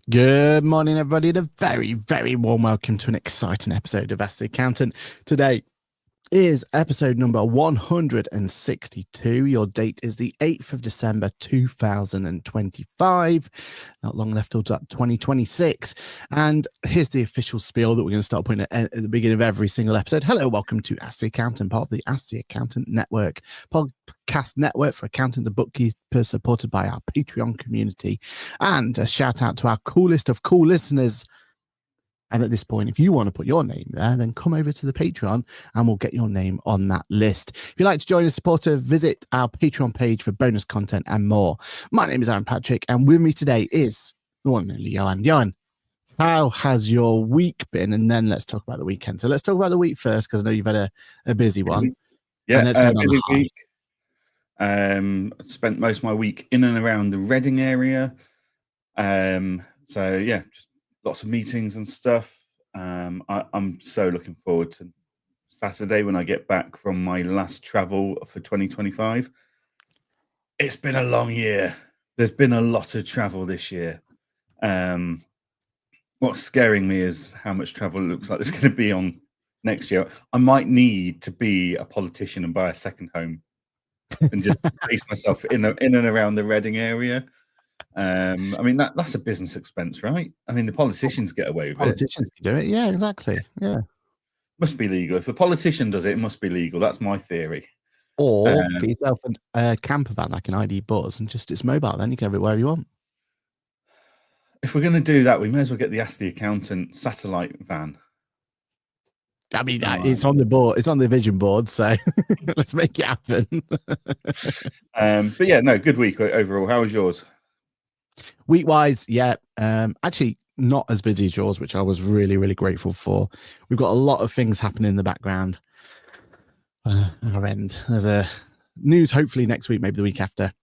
Good morning, everybody, and a very, very warm welcome to an exciting episode of Ask the Accountant. Today is episode number 162. Your date is the 8th of December 2025. Not long left till 2026. And here's the official spiel that we're going to start putting at the beginning of every single episode. Hello, welcome to Ask the Accountant, part of the Ask the Accountant Network, podcast network for accountants and bookkeepers, supported by our Patreon community. And a shout out to our coolest of cool listeners. And at this point, if you want to put your name there, then come over to the Patreon and we'll get your name on that list. If you'd like to join a supporter, visit our Patreon page for bonus content and more. My name is Aaron Patrick, and with me today is the one and only Johann. Johann, how has your week been? And then let's talk about the weekend. So let's talk about the week first, because I know you've had a busy one. Yeah, and let's end on busy a high. week. Spent most of my week in and around the Reading area. So yeah, just lots of meetings and stuff. I'm so looking forward to Saturday when I get back from my last travel for 2025. It's been a long year. There's been a lot of travel this year. What's scaring me is how much travel it looks like there's going to be on next year. I might need to be a politician and buy a second home and just base myself in and around the Reading area. I mean, that's a business expense, right? I mean, the politicians get away with Politicians can do it. Yeah, exactly. Yeah. Must be legal. If a politician does it, it must be legal. That's my theory. Or get yourself a camper van, like an ID Buzz, and just it's mobile. Then you can have it wherever you want. If we're going to do that, we may as well get the Ask the Accountant satellite van. I mean, it's on the board. It's on the vision board. So let's make it happen. But yeah, no, good week overall. How was yours? Week wise, yeah. Actually, not as busy as yours, which I was really, really grateful for. We've got a lot of things happening in the background. Our end. There's a news hopefully next week, maybe the week after.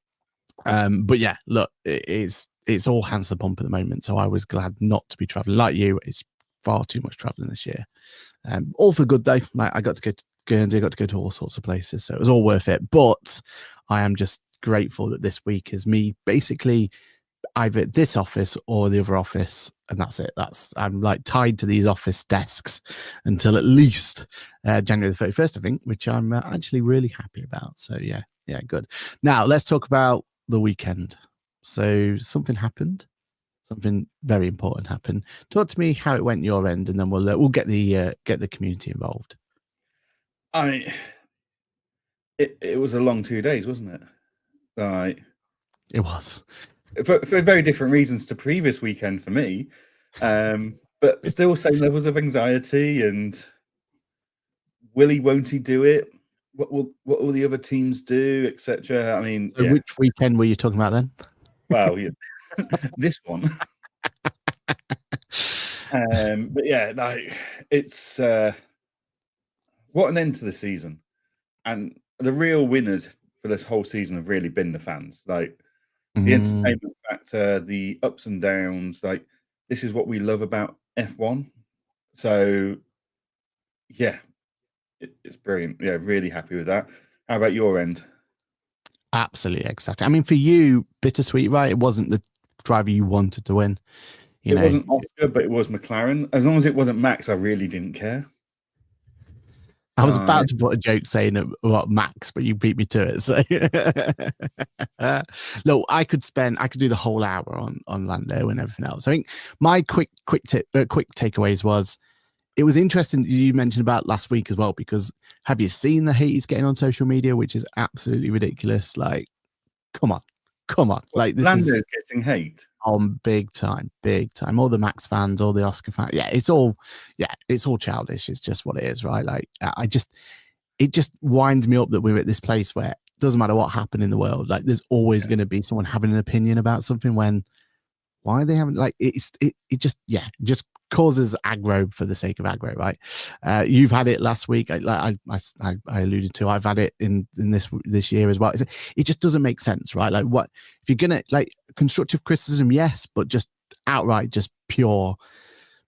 But yeah, look, it's all hands to the pump at the moment. So I was glad not to be traveling like you. It's far too much traveling this year. All for good though. Like I got to go to Guernsey, I got to go to all sorts of places, so it was all worth it. But I am just grateful that this week is me basically either this office or the other office, and that's it. I'm like tied to these office desks until at least January the 31st, I think, which I'm actually really happy about. So yeah, good. Now let's talk about the weekend. So something happened. Something very important happened. Talk to me how it went your end, and then we'll get the community involved. It was a long 2 days, wasn't it? Right. It was for very different reasons to previous weekend for me, but still same levels of anxiety and won't he do it? What will the other teams do, etc. I mean, so yeah. Which weekend were you talking about then? Well, yeah. This one. But yeah, like it's what an end to the season. And the real winners for this whole season have really been the fans. Like the entertainment factor, the ups and downs. Like this is what we love about F1. So yeah, it's brilliant. Yeah, really happy with that. How about your end? Absolutely ecstatic. I mean, for you, bittersweet, right? It wasn't the driver you wanted to win. It wasn't Oscar, but it was McLaren. As long as it wasn't Max, I really didn't care. I was about to put a joke saying about Max, but you beat me to it. So look, I could do the whole hour on Lando and everything else. I think my quick takeaways was it was interesting you mentioned about last week as well, because have you seen the hate he's getting on social media, which is absolutely ridiculous? Like, come on. Like this Lando's getting hate on big time. All the Max fans, all the Oscar fans. Yeah, it's all childish. It's just what it is, right? Like it just winds me up that we're at this place where it doesn't matter what happened in the world. Like there's always going to be someone having an opinion about something when why they haven't, like it just causes aggro for the sake of aggro, right? You've had it last week, like I alluded to. I've had it in this year as well. It just doesn't make sense, right? Like, what if you're gonna, like, constructive criticism, yes, but just outright, just pure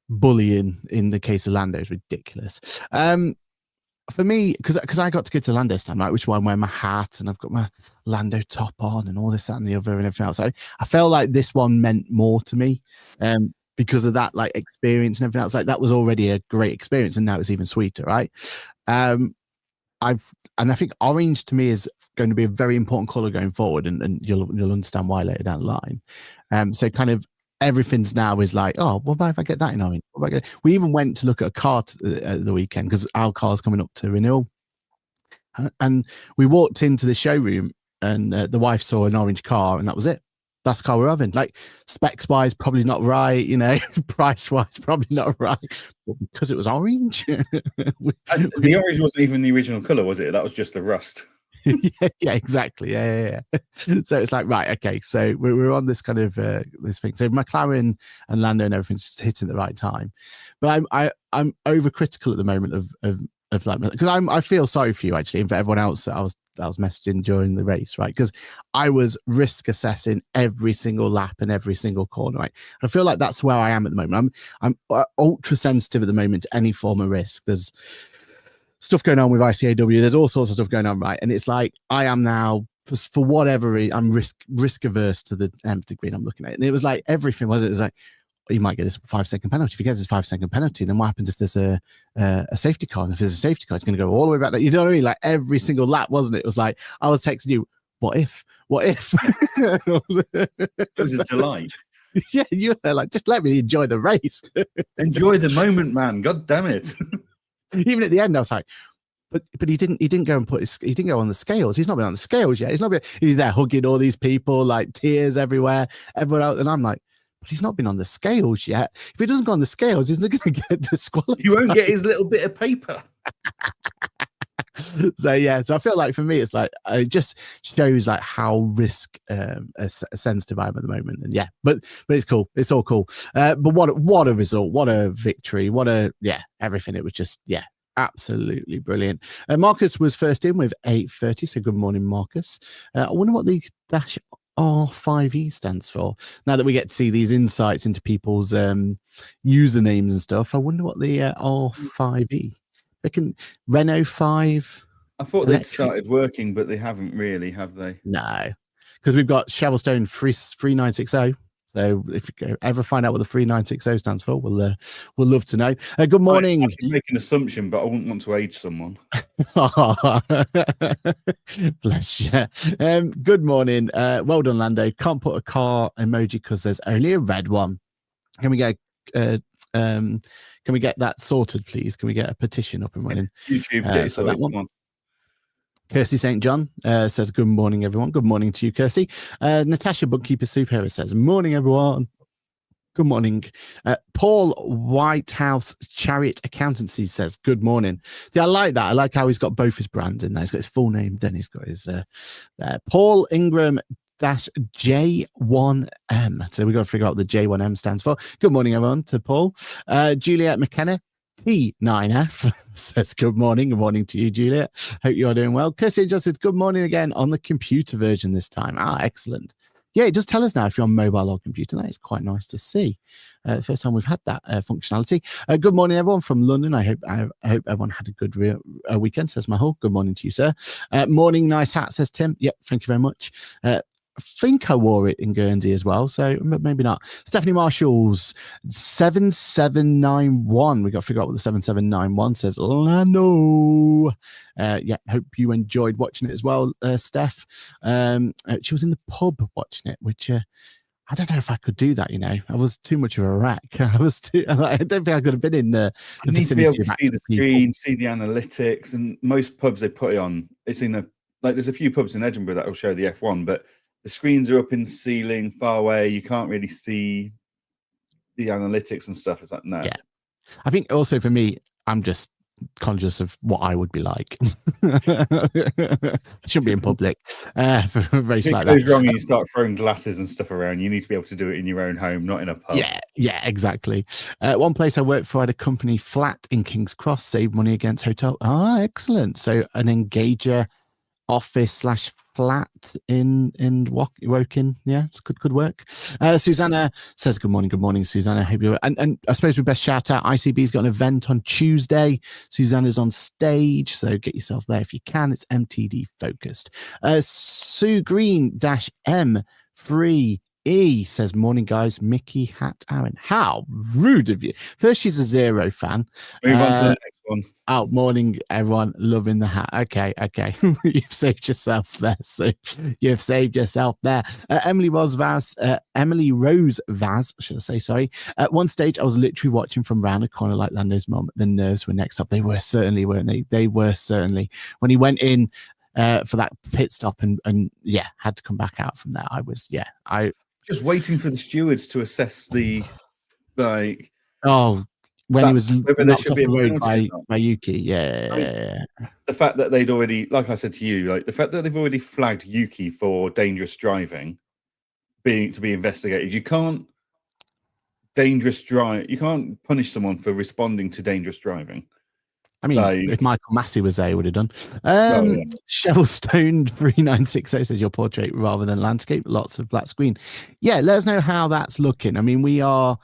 bullying in the case of Lando is ridiculous. for me, because I got to go to the Lando stand, right, which is why I'm wearing my hat and I've got my Lando top on and all this, that, and the other and everything else. I felt like this one meant more to me, because of that like experience and everything else. Like that was already a great experience, and now it's even sweeter, right? I think orange to me is going to be a very important color going forward, and you'll understand why later down the line. So kind of everything's now is like, oh, what about if I get that in orange? We even went to look at a car at the weekend because our car's coming up to renewal, and we walked into the showroom, and the wife saw an orange car, and that was it. That's the car we're having. Like specs wise, probably not right, price wise, probably not right, but because it was orange. And the orange wasn't even the original color, was it? That was just the rust. yeah, exactly. Yeah. So it's like, right, okay. So we're on this kind of this thing. So McLaren and Lando and everything's just hitting the right time. But I'm overcritical at the moment of like, because I feel sorry for you actually, and for everyone else that I was messaging during the race, right? Because I was risk assessing every single lap and every single corner, right? I feel like that's where I am at the moment. I'm ultra sensitive at the moment to any form of risk. There's stuff going on with ICAW. There's all sorts of stuff going on, right? And it's like I am now, for whatever reason, I'm risk averse to the nth degree. I'm looking at it, and it was like everything was. It was like, you might get this 5-second penalty. If he gets this 5-second penalty, then what happens if there's a safety car? And if there's a safety car, it's going to go all the way back. You know what I mean? Like every single lap, wasn't it? It was like I was texting you, what if? It was a delight. Yeah, you were like, just let me enjoy the race. Enjoy the moment, man. God damn it. Even at the end, I was like, but he didn't go and he didn't go on the scales. He's not been on the scales yet. He's there hugging all these people, like tears everywhere, everyone else. And I'm like, but he's not been on the scales yet. If he doesn't go on the scales, he's not going to get disqualified. You won't get his little bit of paper. So I feel like for me, it's like it just shows like how risk sensitive I am at the moment. And but it's cool. It's all cool. But what a result! What a victory! Everything. It was just absolutely brilliant. Marcus was first in with 8:30. So good morning, Marcus. I wonder what the dash R5E stands for. Now that we get to see these insights into people's usernames and stuff, I wonder what the R5E. They can Renault 5. I thought they'd started working, but they haven't really, have they? No, because we've got Shovelstone 3960. So if you ever find out what the 3960 stands for, we'll love to know. Good morning. I can make an assumption, but I wouldn't want to age someone. Bless you. Good morning. Well done, Lando. Can't put a car emoji because there's only a red one. Can we get that sorted, please? Can we get a petition up and running? YouTube for that one. Kirsty St. John says, good morning, everyone. Good morning to you, Kirsty. Natasha Bookkeeper Superhero says, morning, everyone. Good morning. Paul Whitehouse Chariot Accountancy says, good morning. See, I like that. I like how he's got both his brands in there. He's got his full name, then he's got his Paul Ingram J1M. So we've got to figure out what the J1M stands for. Good morning, everyone, to Paul. Juliet McKenna T9F says, good morning. Good morning to you, Juliet. Hope you are doing well. Kirsty just says, good morning again on the computer version this time. Excellent. Yeah, it does tell us now if you're on mobile or computer. That is quite nice to see. First time we've had that functionality. Good morning, everyone from London. I hope everyone had a good weekend, says Mahal. Good morning to you, sir. Morning, nice hat, says Tim. Yep, thank you very much. I think I wore it in Guernsey as well, so maybe not. Stephanie Marshall's 7791. We got to figure out what the 7791 says. Lano. Hope you enjoyed watching it as well, Steph. She was in the pub watching it, which I don't know if I could do that. I was too much of a wreck. I don't think I could have been in the you need to be able to see the screen, see the analytics, and most pubs they put it on. It's in there's a few pubs in Edinburgh that will show the F1, but the screens are up in the ceiling, far away. You can't really see the analytics and stuff. It's like, no. Yeah. I think also for me, I'm just conscious of what I would be like. I shouldn't be in public for a race like that. If it goes wrong and you start throwing glasses and stuff around, you need to be able to do it in your own home, not in a pub. Yeah, exactly. One place I worked for had a company flat in King's Cross, saved money against hotel. Excellent. So an Engager office/flat in Woking. Yeah, it's good work. Susanna says good morning, Susanna. Hope you and I suppose we best shout out ICB's got an event on Tuesday. Susanna's on stage, so get yourself there if you can. It's MTD focused. Sue Green -M3 says, morning, guys. Mickey Hat Aaron. How rude of you. First, she's a Zero fan. Move on to the next one. Oh, morning, everyone. Loving the hat. Okay. You've saved yourself there. So you've saved yourself there. Emily Rose Vaz, should I say, sorry. At one stage, I was literally watching from round the corner like Lando's mom. The nerves were next up. They were certainly, weren't they? They were certainly. When he went in for that pit stop and yeah, had to come back out from there. I just waiting for the stewards to assess the when he was knocked off the road by Yuki. The fact that they'd already, like I said to you, like the fact that they've already flagged Yuki for dangerous driving to be investigated. You can't punish someone for responding to dangerous driving. I mean, if Michael Massey was there, he would have done. Cheryl Stone 3960 says your portrait rather than landscape. Lots of black screen. Yeah, let us know how that's looking. I mean, we're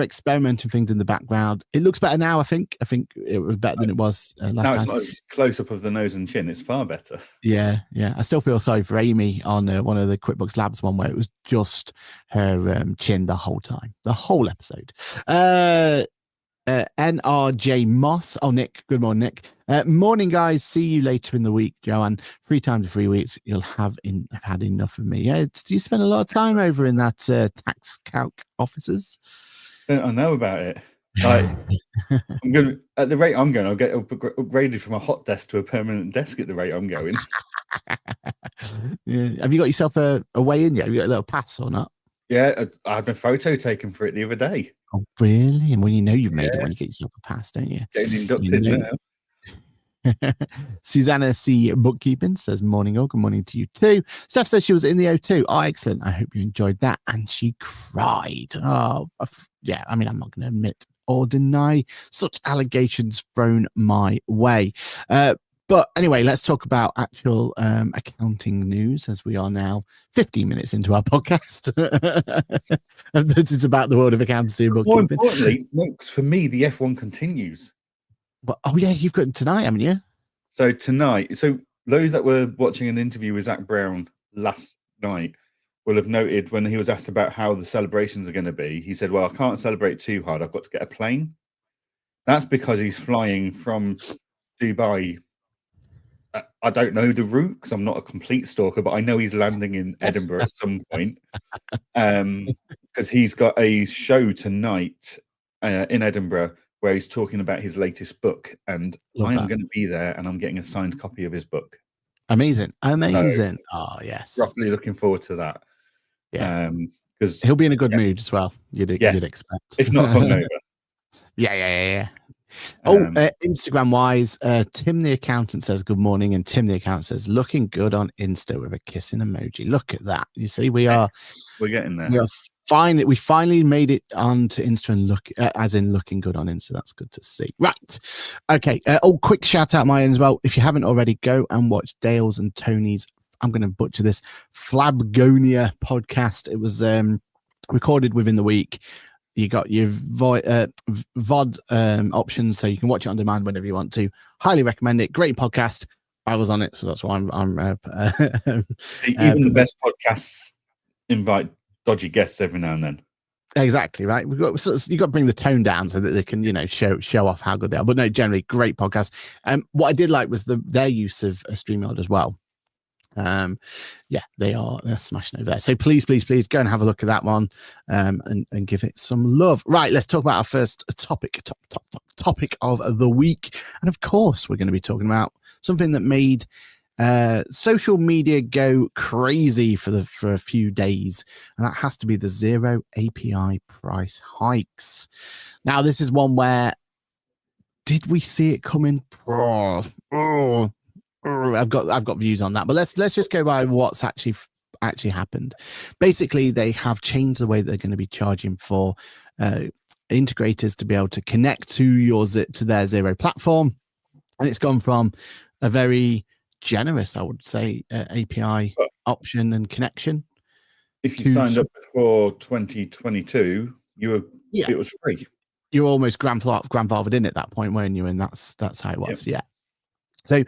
experimenting things in the background. It looks better now. I think it was better than it was last time. Now it's not as close up of the nose and chin. It's far better. Yeah. I still feel sorry for Amy on one of the QuickBooks Labs one where it was just her chin the whole time, the whole episode. NRJ Moss. Oh, Nick. Good morning, Nick. Morning, guys. See you later in the week, Johann. 3 times in 3 weeks. You'll have had enough of me. Yeah. Do you spend a lot of time over in that tax calc offices? I know about it. Like, I'm going at the rate I'm going. I'll get upgraded from a hot desk to a permanent desk at the rate I'm going. Yeah. Have you got yourself a way in yet? Have you got a little pass or not? Yeah, I had a photo taken for it the other day. Oh, really? And when you know you've made it, when you get yourself a pass, don't you? Getting inducted now. Susanna C. Bookkeeping says, morning, all. Good morning to you too. Steph says she was in the O2. Oh, excellent. I hope you enjoyed that. And she cried. Oh, yeah. I mean, I'm not going to admit or deny such allegations thrown my way. But anyway, let's talk about actual accounting news, as we are now 15 minutes into our podcast. It's about the world of accountancy and bookkeeping. More importantly, for me, the F1 continues. Well, oh yeah, you've got it tonight, haven't you? So those that were watching an interview with Zach Brown last night will have noted when he was asked about how the celebrations are going to be, he said, well, I can't celebrate too hard. I've got to get a plane. That's because he's flying from Dubai. I don't know the route because I'm not a complete stalker, but I know he's landing in Edinburgh at some point because he's got a show tonight in Edinburgh where he's talking about his latest book, and I am going to be there, and I'm getting a signed copy of his book. Amazing. So, oh, yes. Roughly looking forward to that. Yeah. Because he'll be in a good mood as well, you'd expect. If not hungover. Yeah. Instagram wise, Tim the accountant says good morning, and Tim the accountant says looking good on Insta with a kissing emoji. Look at that. You see, we're getting there. We finally made it onto Insta and looking good on Insta. That's good to see. Right. Okay. Quick shout out my end as well. If you haven't already, go and watch Dale's and Tony's, I'm going to butcher this, Flabgonia podcast. It was recorded within the week. You got your VOD options, so you can watch it on demand whenever you want to. Highly recommend it. Great podcast. I was on it, so that's why I'm even the best podcasts invite dodgy guests every now and then. Exactly right. You've got to bring the tone down so that they can, show off how good they are. But no, generally great podcast. What I did like was their use of StreamYard as well. They're smashing over there. So please go and have a look at that one and give it some love. Right, let's talk about our first topic of the week. And of course, we're going to be talking about something that made social media go crazy for a few days, and that has to be the Zero API price hikes. Now, this is one where did we see it coming? I've got views on that, but let's just go by what's actually happened. Basically, they have changed the way they're going to be charging for integrators to be able to connect to their Zero platform, and it's gone from a very generous, I would say, API option and connection. If you signed up before 2022, it was free. You're almost grandfathered in at that point, weren't you? And that's how it was. Yeah. So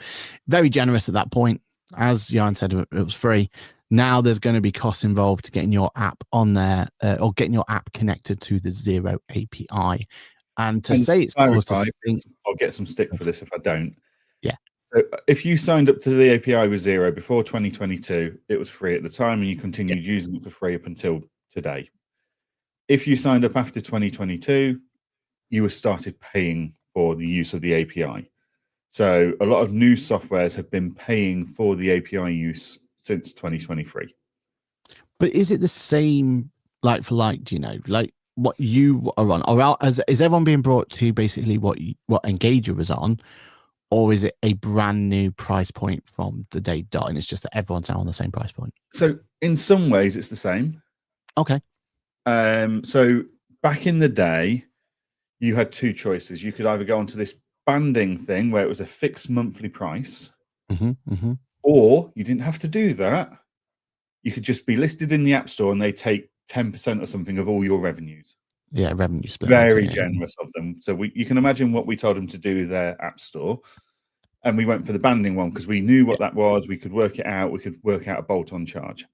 very generous at that point. As Johann said, it was free. Now there's going to be costs involved to getting your app on there or getting your app connected to the Xero API. And say it's caused a stink. I'll get some stick for this if I don't. Yeah. So if you signed up to the API with Xero before 2022, it was free at the time and you continued using it for free up until today. If you signed up after 2022, you were started paying for the use of the API. So a lot of new softwares have been paying for the API use since 2023. But is it the same like for like, do you know, like what you are on? Or is everyone being brought to basically what Engager was on? Or is it a brand new price point from the day dot and it's just that everyone's now on the same price point? So in some ways it's the same. Okay. So back in the day, you had two choices. You could either go onto this banding thing where it was a fixed monthly price, or you didn't have to do that. You could just be listed in the App Store and they take 10% or something of all your revenues. Yeah, revenue split. Very generous of them. So you can imagine what we told them to do with their App Store. And we went for the banding one because we knew what that was. We could work it out. We could work out a bolt-on charge.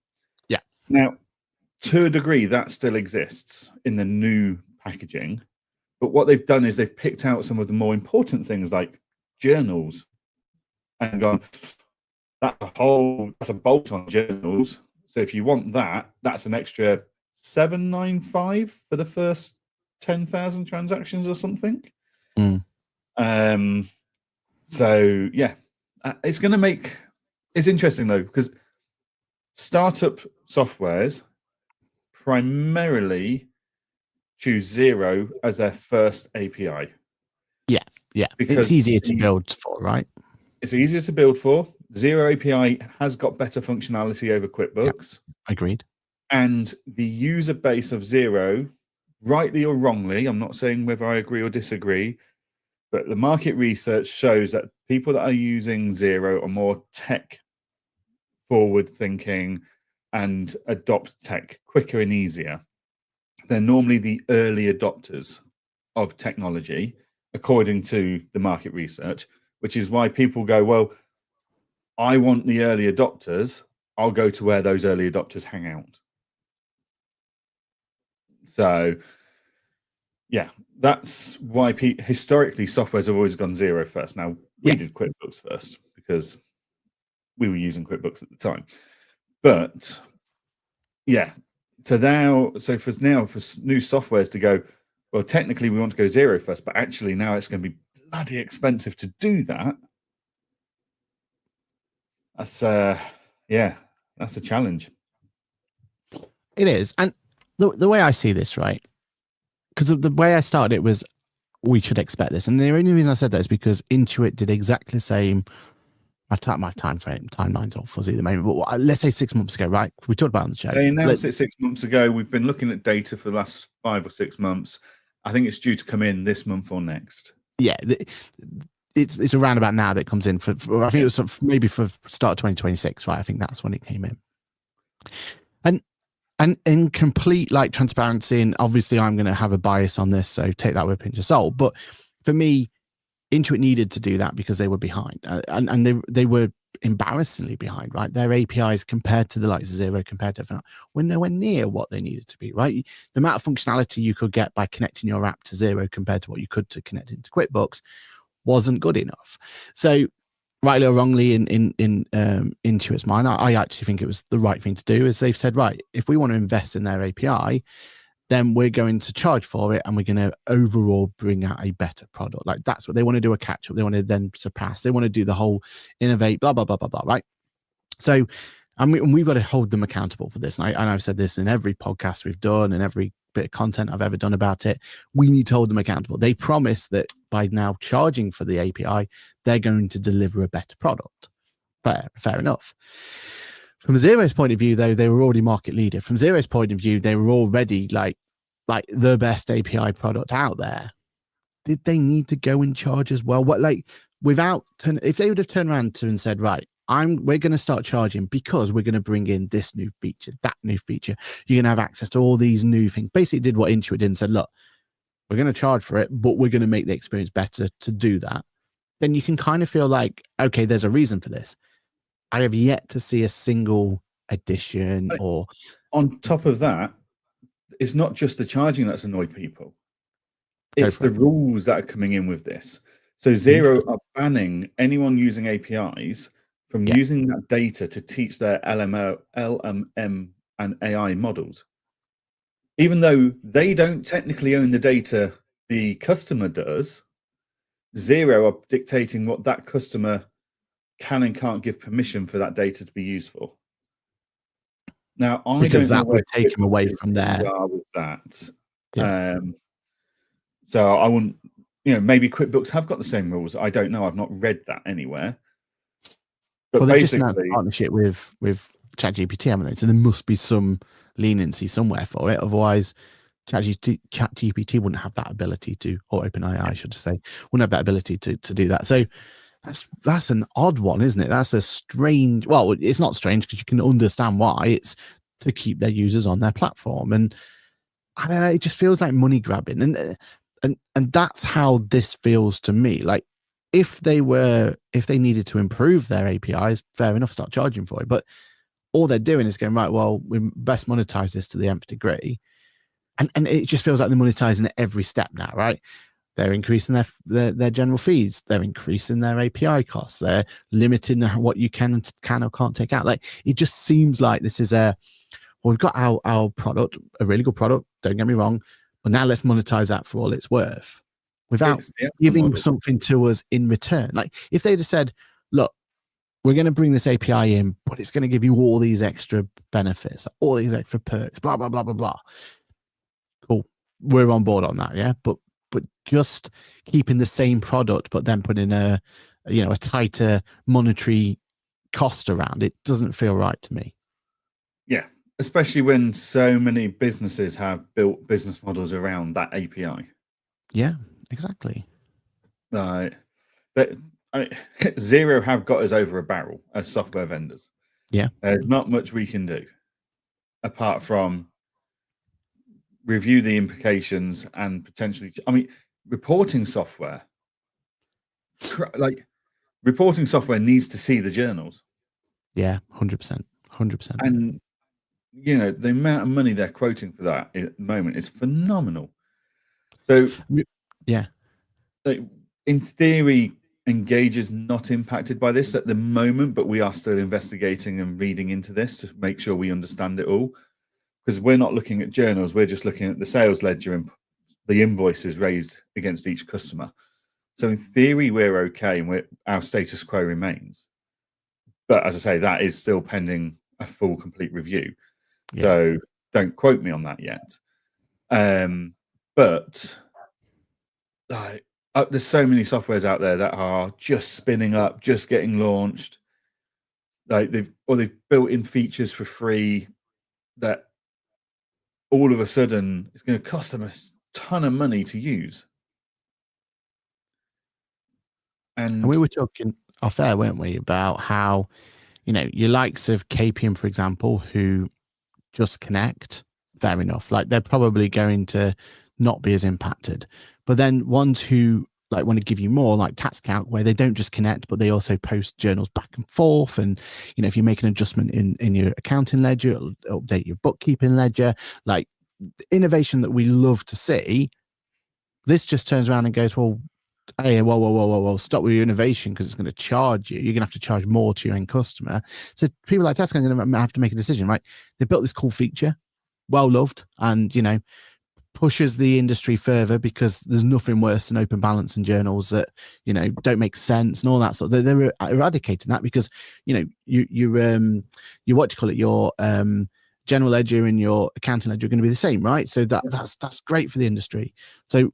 Yeah. Now, to a degree, that still exists in the new packaging. But what they've done is they've picked out some of the more important things like journals and gone, that's a bolt-on journals. So if you want that, that's an extra $795 for the first 10,000 transactions or something. So yeah, it's going to make, it's interesting though, because startup softwares primarily choose Xero as their first API. Yeah, because it's easier to build for, right? It's easier to build for. Xero API has got better functionality over QuickBooks. Agreed. And the user base of Xero, rightly or wrongly, I'm not saying whether I agree or disagree, but the market research shows that people that are using Xero are more tech forward thinking and adopt tech quicker and easier. They're normally the early adopters of technology, according to the market research, which is why people go, well, I want the early adopters. I'll go to where those early adopters hang out. So, yeah, that's why historically softwares have always gone Xero first. Now, we did QuickBooks first because we were using QuickBooks at the time. But, yeah, so for new softwares to go, well, technically we want to go Xero first, but actually now it's going to be bloody expensive to do that. That's that's a challenge. It is. And the way I see this, right? Because the way I started it was we should expect this. And the only reason I said that is because Intuit did exactly the same. My timeline's all fuzzy at the moment, but let's say 6 months ago, right? We talked about it on the show. They announced it 6 months ago. We've been looking at data for the last 5 or 6 months. I think it's due to come in this month or next. Yeah, it's around about now that it comes in for I think it was maybe for start of 2026, right? I think that's when it came in. And in complete like transparency, and obviously I'm going to have a bias on this, so take that with a pinch of salt. But for me, Intuit needed to do that because they were behind, and they were embarrassingly behind, right? Their APIs compared to the likes of Xero, compared to everything, were nowhere near what they needed to be, right? The amount of functionality you could get by connecting your app to Xero compared to what you could to connect into QuickBooks wasn't good enough. So, rightly or wrongly, in Intuit's mind, I actually think it was the right thing to do. Is they've said, right, if we want to invest in their API, then we're going to charge for it and we're going to overall bring out a better product. Like that's what they want to do, a catch up. They want to then surpass. They want to do the whole innovate, blah, blah, blah, blah, blah, right? So, and we've got to hold them accountable for this. And I've said this in every podcast we've done and every bit of content I've ever done about it. We need to hold them accountable. They promise that by now charging for the API, they're going to deliver a better product. Fair enough. From Xero's point of view, though, they were already market leader. From Xero's point of view, they were already like the best API product out there. Did they need to go and charge as well? What if they would have turned around to and said, right, we're going to start charging because we're going to bring in this new feature, that new feature. You're going to have access to all these new things. Basically did what Intuit did and said, look, we're going to charge for it, but we're going to make the experience better to do that. Then you can kind of feel like, okay, there's a reason for this. I have yet to see a single addition or... On top of that, it's not just the charging that's annoyed people. It's the rules that are coming in with this. So Xero are banning anyone using APIs from using that data to teach their LMM and AI models. Even though they don't technically own the data, the customer does, Xero are dictating what that customer can and can't give permission for that data to be used for. Now, I don't know would take them away from there with that. So I wouldn't, maybe QuickBooks have got the same rules. I don't know. I've not read that anywhere. But well, they just announced a partnership with ChatGPT, haven't they? So there must be some leniency somewhere for it. Otherwise, ChatGPT wouldn't have that ability to, or OpenAI, I should say, wouldn't have that ability to do that. So that's an odd one, isn't it? That's a strange. Well, it's not strange because you can understand why. It's to keep their users on their platform, and I don't know. It just feels like money grabbing, and that's how this feels to me. Like if they needed to improve their APIs, fair enough, start charging for it. But all they're doing is going, right, well, we best monetize this to the nth degree. And it just feels like they're monetizing at every step now, right? They're increasing their general fees. They're increasing their API costs. They're limiting what you can or can't take out. Like it just seems like this is we've got our product, a really good product, don't get me wrong, but now let's monetize that for all it's worth without giving something to us in return. Like if they'd have said, look, we're going to bring this API in, but it's going to give you all these extra benefits, all these extra perks, blah, blah, blah, blah, blah. Cool. We're on board on that. Yeah. But just keeping the same product, but then putting a tighter monetary cost around it doesn't feel right to me. Yeah. Especially when so many businesses have built business models around that API. Yeah, exactly. Xero have got us over a barrel as software vendors. Yeah. There's not much we can do apart from review the implications and potentially, reporting software. Reporting software needs to see the journals. Yeah, 100%. 100%. And the amount of money they're quoting for that at the moment is phenomenal. So yeah, in theory, Engage is not impacted by this at the moment, but we are still investigating and reading into this to make sure we understand it all. Because we're not looking at journals, we're just looking at the sales ledger and the invoices raised against each customer. So in theory, we're okay and our status quo remains. But as I say, that is still pending a full, complete review. Yeah. So don't quote me on that yet. But there's so many softwares out there that are just spinning up, just getting launched. They've built in features for free that all of a sudden it's going to cost them a ton of money to use. And we were talking off air, weren't we, about how, your likes of KPM, for example, who just connect, fair enough. Like they're probably going to not be as impacted. But then ones who want to give you more, like TaxCalc, where they don't just connect, but they also post journals back and forth. And, if you make an adjustment in your accounting ledger, it'll update your bookkeeping ledger, like innovation that we love to see. This just turns around and goes, well, hey, whoa, stop with your innovation because it's going to charge you. You're going to have to charge more to your end customer. So people like TaxCalc are going to have to make a decision, right? They built this cool feature, well loved, and, pushes the industry further because there's nothing worse than open balance and journals that don't make sense and all that sort of. They're eradicating that because you what do you call it, your general ledger and your accounting ledger are going to be the same, right? So that's great for the industry. So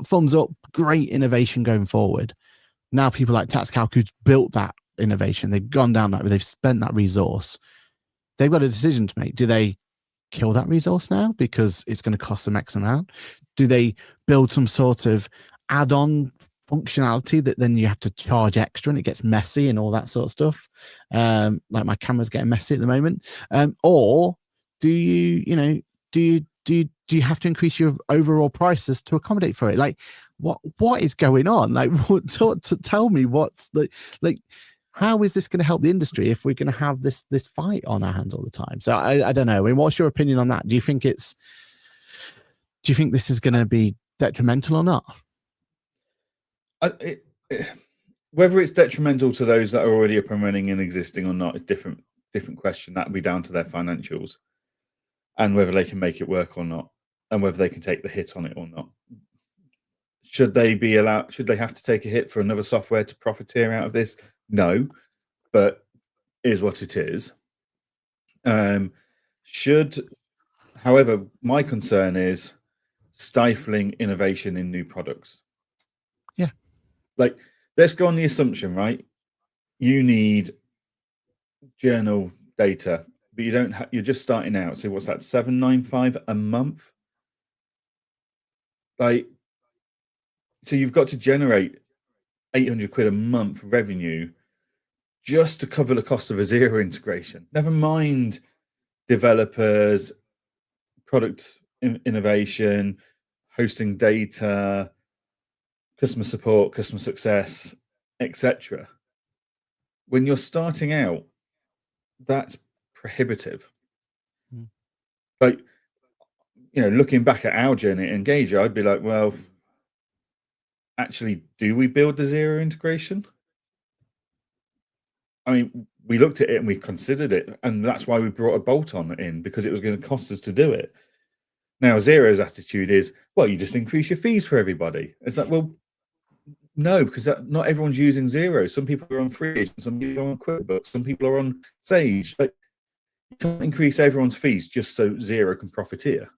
thumbs up, great innovation going forward. Now people like TaxCalc who's built that innovation, they've gone down that, they've spent that resource, they've got a decision to make. Do they kill that resource now because it's going to cost them X amount? Do they build some sort of add-on functionality that then you have to charge extra and it gets messy and all that sort of stuff. Like my camera's getting messy at the moment. Or do you have to increase your overall prices to accommodate for it? Like what is going on? Like tell me what's the like how is this going to help the industry if we're going to have this fight on our hands all the time? So I don't know. I mean, what's your opinion on that? Do you think this is going to be detrimental or not? Whether it's detrimental to those that are already up and running and existing or not is different question. That would be down to their financials and whether they can make it work or not, and whether they can take the hit on it or not. Should they have to take a hit for another software to profiteer out of this? No, but is what it is. However, my concern is stifling innovation in new products. Yeah. Like, let's go on the assumption, right? You need journal data, but you don't you're just starting out. So what's that, $7.95 a month? Like, so you've got to generate 800 quid a month revenue just to cover the cost of a Xero integration. Never mind developers, product innovation, hosting data, customer support, customer success, etc. When you're starting out, that's prohibitive. Like, looking back at our journey at Engager, I'd be like, well, actually, do we build the Xero integration? I mean, we looked at it and we considered it, and that's why we brought a bolt-on in, because it was going to cost us to do it. Now, Xero's attitude is, well, you just increase your fees for everybody. It's like, well, no, because not everyone's using Xero. Some people are on Free Agent, some people are on QuickBooks, some people are on Sage. Like, you can't increase everyone's fees just so Xero can profiteer.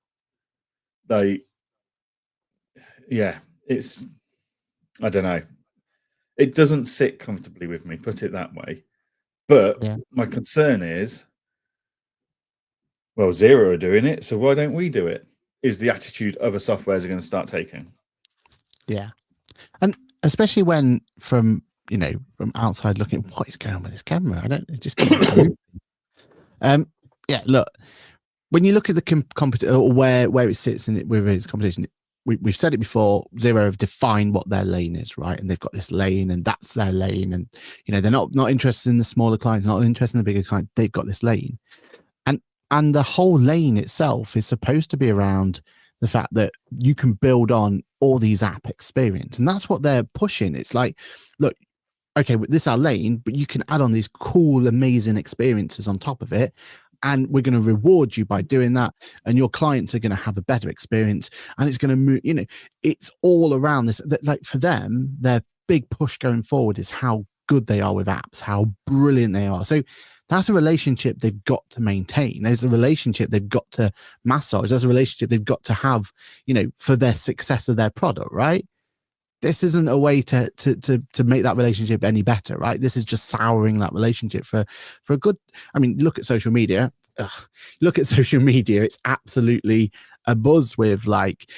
Like, yeah, I don't know. It doesn't sit comfortably with me, put it that way. But my concern is, well, Xero are doing it, so why don't we do it? Is the attitude other softwares are going to start taking. Yeah. And especially when from outside looking, what is going on with this camera? It just keeps yeah, look, when you look at the competition or where it sits in it with its competition, we've said it before, Xero have defined what their lane is, right? And they've got this lane and that's their lane. And, they're not interested in the smaller clients, not interested in the bigger client. They've got this lane. And the whole lane itself is supposed to be around the fact that you can build on all these app experience. And that's what they're pushing. It's like, look, okay, this is our lane, but you can add on these cool, amazing experiences on top of it. And we're going to reward you by doing that. And your clients are going to have a better experience. And it's going to move, it's all around this. Like, for them, their big push going forward is how good they are with apps, how brilliant they are. So that's a relationship they've got to maintain. There's a relationship they've got to massage. There's a relationship they've got to have, for their success of their product, right? This isn't a way to make that relationship any better, right? This is just souring that relationship for a good. I mean, look at social media. Look at social media. It's absolutely a buzz with like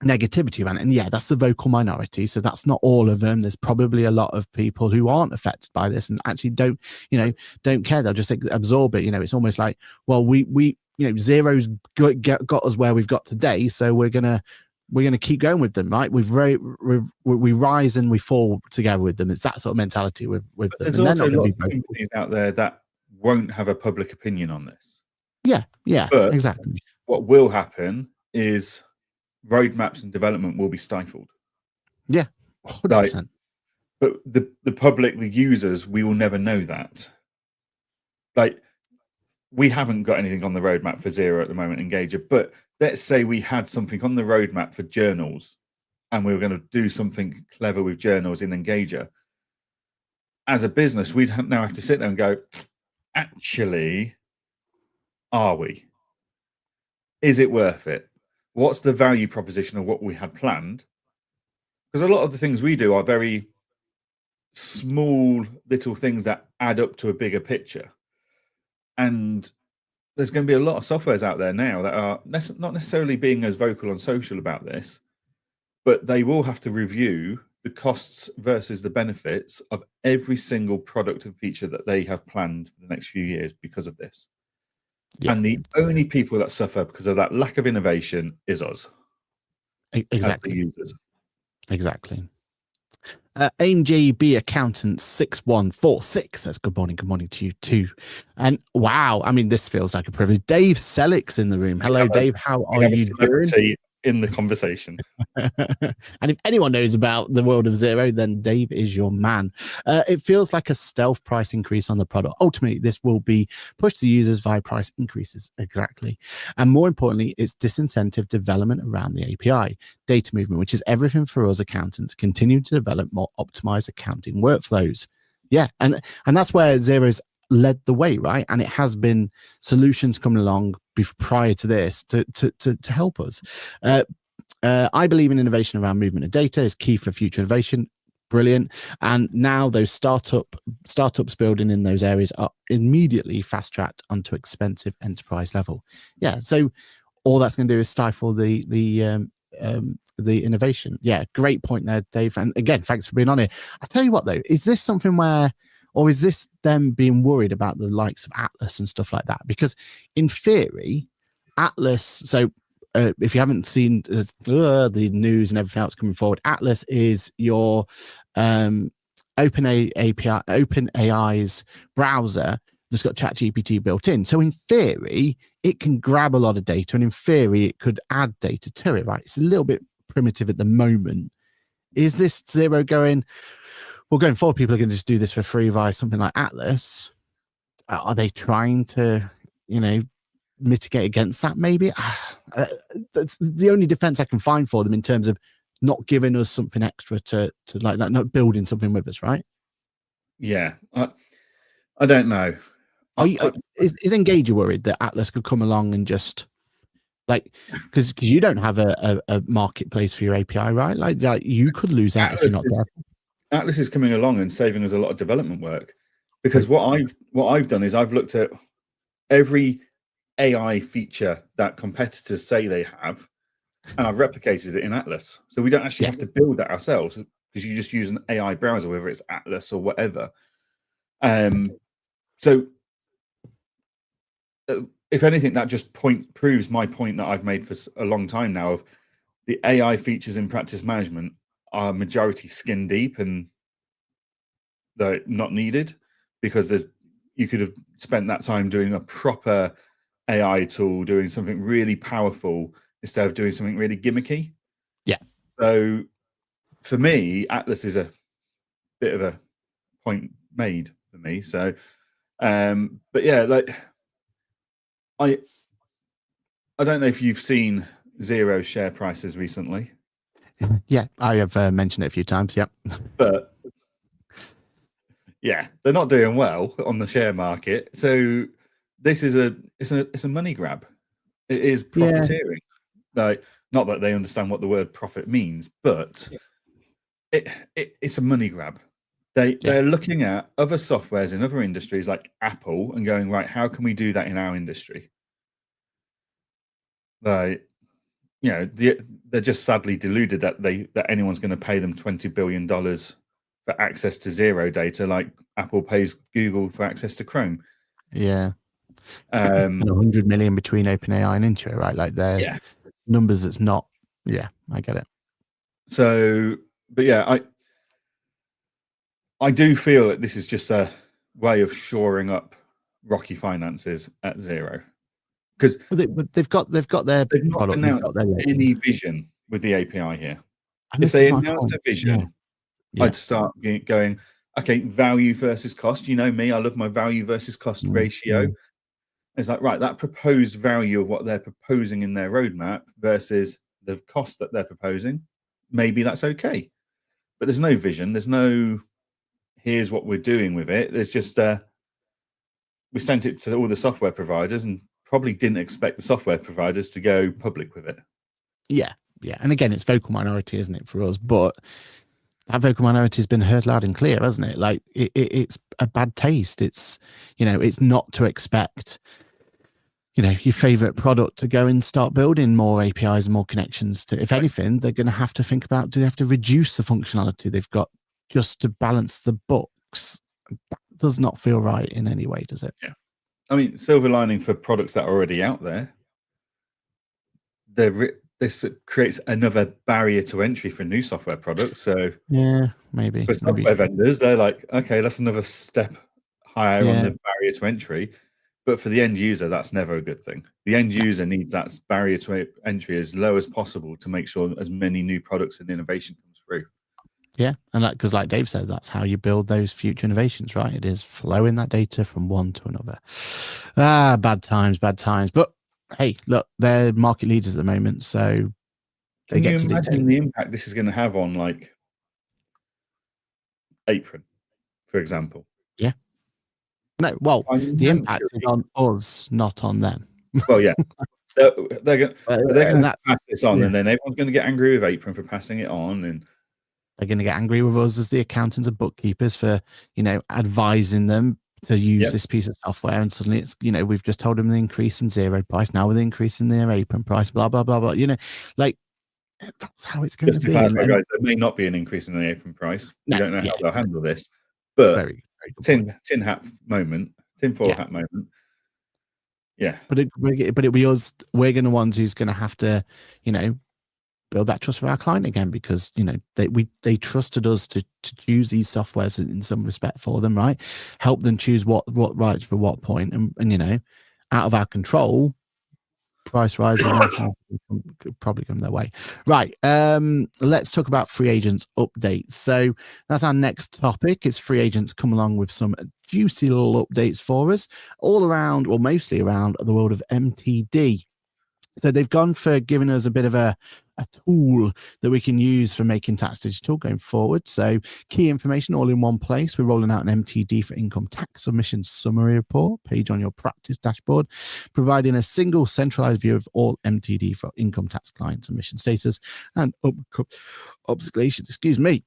negativity around it. And yeah, that's the vocal minority. So that's not all of them. There's probably a lot of people who aren't affected by this and actually don't care. They'll just absorb it. It's almost like, well, we Xero's got us where we've got today, so we're gonna keep going with them, right? We rise and we fall together with them. It's that sort of mentality with them. There's also lots of companies out there that won't have a public opinion on this. Yeah, but exactly. What will happen is roadmaps and development will be stifled. Yeah, 100%. But the public, the users, we will never know that. Like, we haven't got anything on the roadmap for Xero at the moment, Engager, but let's say we had something on the roadmap for journals and we were going to do something clever with journals in Engager. As a business, we'd now have to sit there and go, actually, are we? Is it worth it? What's the value proposition of what we had planned? Because a lot of the things we do are very small little things that add up to a bigger picture. And there's going to be a lot of softwares out there now that are not necessarily being as vocal on social about this, but they will have to review the costs versus the benefits of every single product and feature that they have planned for the next few years because of this. Yeah. And the only people that suffer because of that lack of innovation is us. Exactly. As the users. Exactly. AIMJB Accountant 6146 says, good morning to you too. And wow, I mean, this feels like a privilege. Dave Sellick's in the room. Hello, Dave. How are you doing? In the conversation. And if anyone knows about the world of Xero, then Dave is your man. It feels like a stealth price increase on the product. Ultimately, this will be pushed to users via price increases. Exactly. And more importantly, it's disincentive development around the API, data movement, which is everything for us accountants, continuing to develop more optimized accounting workflows. Yeah. And that's where Xero's led the way, right? And it has been solutions coming along prior to this to help us. I believe in innovation around movement of data is key for future innovation. Brilliant. And now those startups building in those areas are immediately fast tracked onto expensive enterprise level. Yeah. So all that's going to do is stifle the innovation. Yeah. Great point there, Dave. And again, thanks for being on here. I tell you what though, is this something where, or is this them being worried about the likes of Atlas and stuff like that? Because in theory, Atlas, so if you haven't seen the news and everything else coming forward, Atlas is your OpenAI's browser that's got ChatGPT built in. So in theory, it can grab a lot of data, and in theory, it could add data to it, right? It's a little bit primitive at the moment. Is this Xero going, well, going forward, people are going to just do this for free via something like Atlas? Are they trying to, mitigate against that? Maybe that's the only defense I can find for them in terms of not giving us something extra to like not building something with us, right? Yeah, I don't know. Is Engager worried that Atlas could come along and just like, because you don't have a marketplace for your API, right? Like you could lose out if you're not there. Atlas is coming along and saving us a lot of development work, because what I've done is I've looked at every AI feature that competitors say they have, and I've replicated it in Atlas. So we don't actually have to build that ourselves, because you just use an AI browser, whether it's Atlas or whatever. So if anything, that just proves my point that I've made for a long time now of the AI features in practice management are majority skin deep, and they're not needed, because you could have spent that time doing a proper AI tool, doing something really powerful instead of doing something really gimmicky. Yeah. So for me, Atlas is a bit of a point made for me. So, but yeah, like I don't know if you've seen Xero share prices recently. Yeah, I have mentioned it a few times. Yep. But yeah, they're not doing well on the share market. So this is it's a money grab. It is profiteering. Like, not that they understand what the word profit means, but it's a money grab. They're looking at other softwares in other industries like Apple and going, right, how can we do that in our industry? Like, they're just sadly deluded that anyone's going to pay them $20 billion for access to Xero data, like Apple pays Google for access to Chrome. Yeah. And 100 million between OpenAI and Intro, right? Like they're numbers that's not. Yeah, I get it. So, but yeah, I do feel that this is just a way of shoring up rocky finances at Xero, because they've got their not product. announced any vision with the API here. And if they announced a vision, I'd start going, okay, value versus cost. You know me, I love my value versus cost ratio. It's like, right, that proposed value of what they're proposing in their roadmap versus the cost that they're proposing, maybe that's okay. But there's no vision. There's no, here's what we're doing with it. There's just, we sent it to all the software providers and probably didn't expect the software providers to go public with it. Yeah. Yeah. And again, it's vocal minority, isn't it, for us? But that vocal minority has been heard loud and clear, hasn't it? Like it's a bad taste. It's, it's not to expect, your favorite product to go and start building more APIs and more connections to. If anything, they're going to have to think about, do they have to reduce the functionality they've got just to balance the books? That does not feel right in any way, does it? Yeah. I mean, silver lining for products that are already out there, this creates another barrier to entry for new software products. So yeah, maybe for software vendors, they're like, okay, that's another step higher on the barrier to entry. But for the end user, that's never a good thing. The end user needs that barrier to entry as low as possible to make sure as many new products and innovation comes through. Yeah, and because like Dave said, that's how you build those future innovations, right? It is flowing that data from one to another. Bad times. But hey, look, they're market leaders at the moment, so can you imagine the impact this is going to have on like Apron, for example? Yeah. No, well, the impact is on us, not on them. Well, yeah, they're going to pass this on, and then everyone's going to get angry with Apron for passing it on, and they're going to get angry with us as the accountants and bookkeepers for, advising them to use this piece of software. And suddenly it's, we've just told them the increase in Xero price. Now with the increase in their Apron price, blah, blah, blah, blah. Like, that's how it's going to be. Just to clarify, guys, there may not be an increase in the Apron price. We don't know how they'll handle this. But very tin hat moment, tinfoil hat moment. Yeah. But it'll be us. We're going to ones who's going to have to, build that trust for our client again, because they trusted us to choose these softwares in some respect for them, right? Help them choose what rights for what point, and out of our control, price rises and everything could probably come their way. Right. Let's talk about free agents updates. So that's our next topic. It's free agents come along with some juicy little updates for us, all around, or mostly around the world of MTD. So they've gone for giving us a bit of a tool that we can use for making tax digital going forward. So key information all in one place. We're rolling out an MTD for income tax submission summary report page on your practice dashboard, providing a single centralized view of all MTD for income tax client submission status and obligation. Excuse me.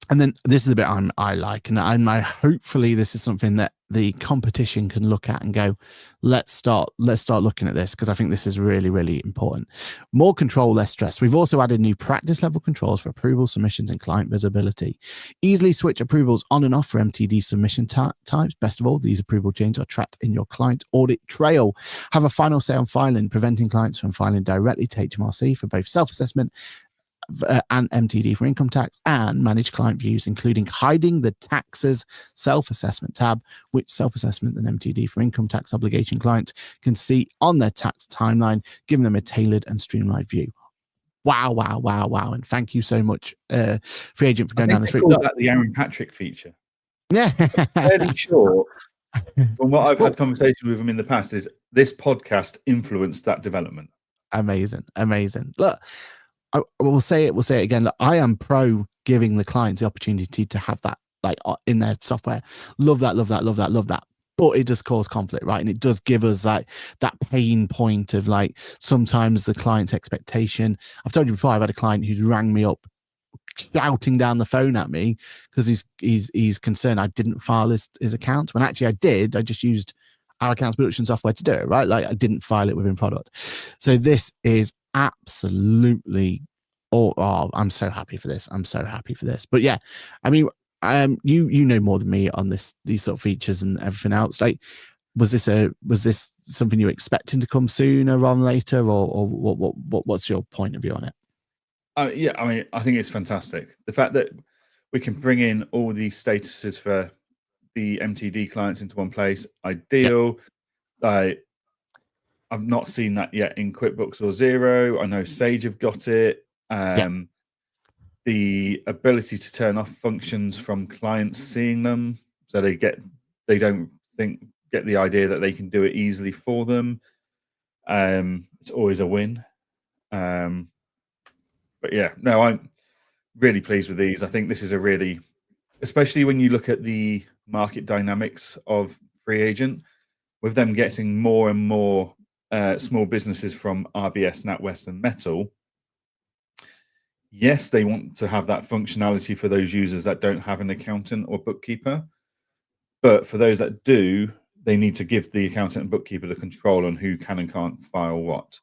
And then this is the bit I like, and I hopefully this is something that the competition can look at and go, let's start looking at this, because I think this is really, really important. More control, less stress. We've also added new practice level controls for approval, submissions, and client visibility. Easily switch approvals on and off for MTD submission types. Best of all, these approval changes are tracked in your client audit trail. Have a final say on filing, preventing clients from filing directly to HMRC for both self-assessment and MTD for income tax, and manage client views, including hiding the taxes self-assessment tab, which self-assessment and MTD for income tax obligation clients can see on their tax timeline, giving them a tailored and streamlined view. Wow. And thank you so much, Free Agent, for going down this route. Call that the Aaron Patrick feature. Yeah. Fairly sure, from what I've had conversations with him in the past, is this podcast influenced that development. Amazing. Look, we'll say it again. Look, I am pro giving the clients the opportunity to have that like in their software. Love that. But it does cause conflict, right? And it does give us that pain point of like sometimes the client's expectation. I've told you before, I've had a client who's rang me up shouting down the phone at me because he's concerned I didn't file his account, when actually I did. I just used our accounts production software to do it, right? Like I didn't file it within product. So this is absolutely, I'm so happy for this. But yeah, I mean, you know more than me on these sort of features and everything else. Like, was this something you were expecting to come sooner rather than later, or what's your point of view on it? Yeah, I mean, I think it's fantastic. The fact that we can bring in all these statuses for the MTD clients into one place, ideal. I've not seen that yet in QuickBooks or Xero. I know Sage have got it. The ability to turn off functions from clients seeing them, so they don't get the idea that they can do it easily for them. It's always a win. But yeah, no, I'm really pleased with these. I think this is especially when you look at the market dynamics of Free Agent, with them getting more and more small businesses from RBS, NatWest, and Metal. Yes, they want to have that functionality for those users that don't have an accountant or bookkeeper. But for those that do, they need to give the accountant and bookkeeper the control on who can and can't file what,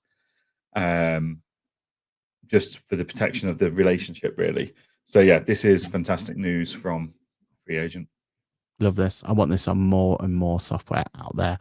just for the protection of the relationship, really. So yeah, this is fantastic news from Free Agent. Love this. I want this on more and more software out there.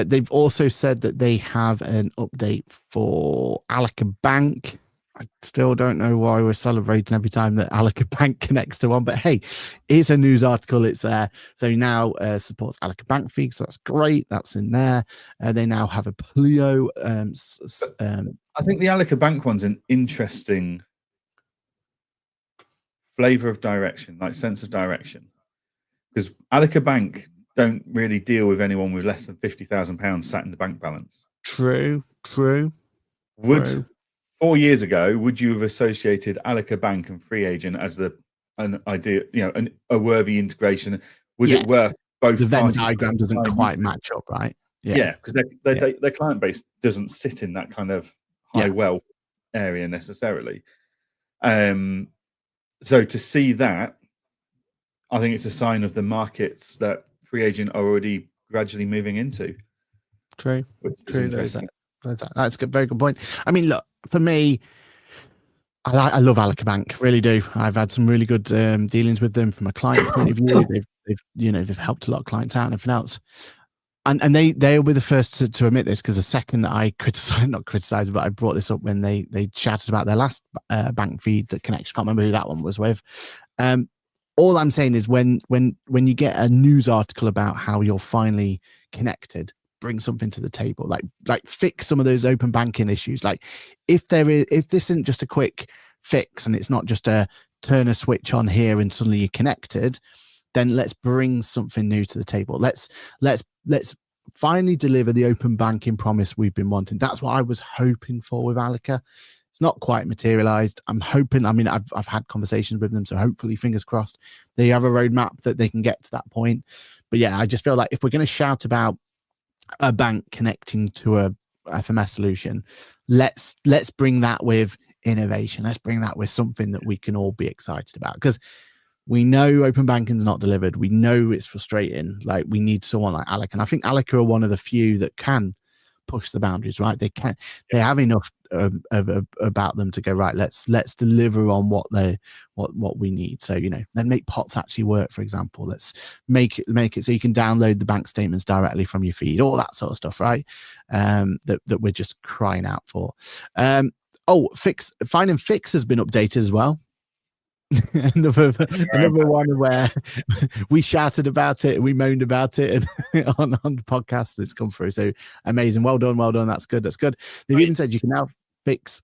They've also said that they have an update for Alaka Bank. I still don't know why we're celebrating every time that Alaka Bank connects to one, but hey, here's a news article. It's there. So now supports Alaka Bank fees. So that's great. That's in there. They now have a Pleo. I think the Alaka Bank one's an interesting flavor of direction, like sense of direction, because Alaka Bank don't really deal with anyone with less than £50,000 sat in the bank balance. True. 4 years ago, would you have associated Alaka Bank and Free Agent as an idea, a worthy integration? Was it worth both? The Venn diagram doesn't quite match up, right? Yeah, because their client base doesn't sit in that kind of high wealth area necessarily. So to see that, I think it's a sign of the markets that Free Agent are already gradually moving into. True. Which is interesting. That's a very good point. I mean, look, for me, I love Alaka Bank, really do. I've had some really good dealings with them from a client point of view. They've helped a lot of clients out and everything else. And they'll be the first to admit this, because the second that I not criticized, but I brought this up when they chatted about their last bank feed that connection. Can't remember who that one was with. All I'm saying is when you get a news article about how you're finally connected, bring something to the table, like fix some of those open banking issues. Like if this isn't just a quick fix and it's not just a turn a switch on here and suddenly you're connected, then let's bring something new to the table. Let's finally deliver the open banking promise we've been wanting. That's what I was hoping for with Alaka. It's not quite materialized. I'm hoping, I mean, I've had conversations with them, so hopefully, fingers crossed, they have a roadmap that they can get to that point. But yeah, I just feel like if we're going to shout about a bank connecting to a FMS solution, let's bring that with innovation. Let's bring that with something that we can all be excited about, because we know open banking's not delivered. We know it's frustrating. Like, we need someone like Alaka, and I think Alaka are one of the few that can push the boundaries, right? They can. They have enough about them to go, right, let's deliver on what we need. So, then make pots actually work, for example. Let's make it so you can download the bank statements directly from your feed, all that sort of stuff, right? That we're just crying out for. Find and Fix has been updated as well. another one where we shouted about it, we moaned about it on the podcast. It's come through, so amazing. Well done. That's good. They've even said you can now fix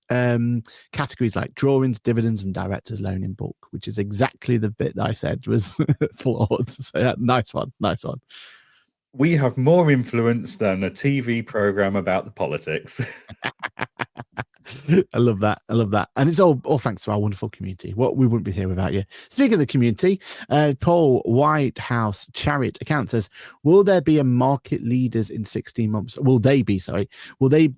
categories like drawings, dividends, and directors loan in bulk, which is exactly the bit that I said was flawed. So yeah, nice one. We have more influence than a TV program about the politics. I love that. And it's all thanks to our wonderful community. What we wouldn't be here without you. Speaking of the community, Paul Whitehouse Chariot account says, will there be a market leaders in 16 months? Will they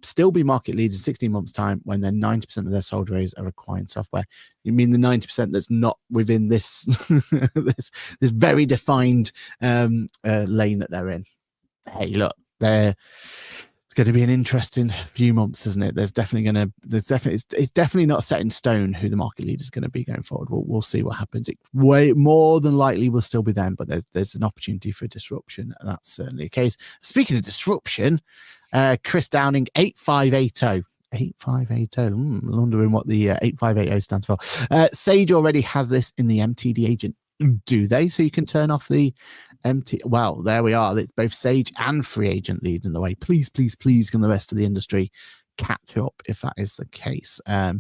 still be market leaders in 16 months time when they're 90% of their sold raise are acquiring software? You mean the 90% that's not within this this very defined lane that they're in? Hey, look, it's going to be an interesting few months, isn't it? It's definitely not set in stone who the market leader is going to be going forward. We'll see what happens. It way more than likely will still be them, but there's an opportunity for disruption, and that's certainly the case. Speaking of disruption, Chris Downing 8580. 8580. I'm wondering what the 8580 stands for. Sage already has this in the MTD agent. Do they? So you can turn off the empty. Well, there we are. It's both Sage and Free Agent leading the way. Please, can the rest of the industry catch up if that is the case? I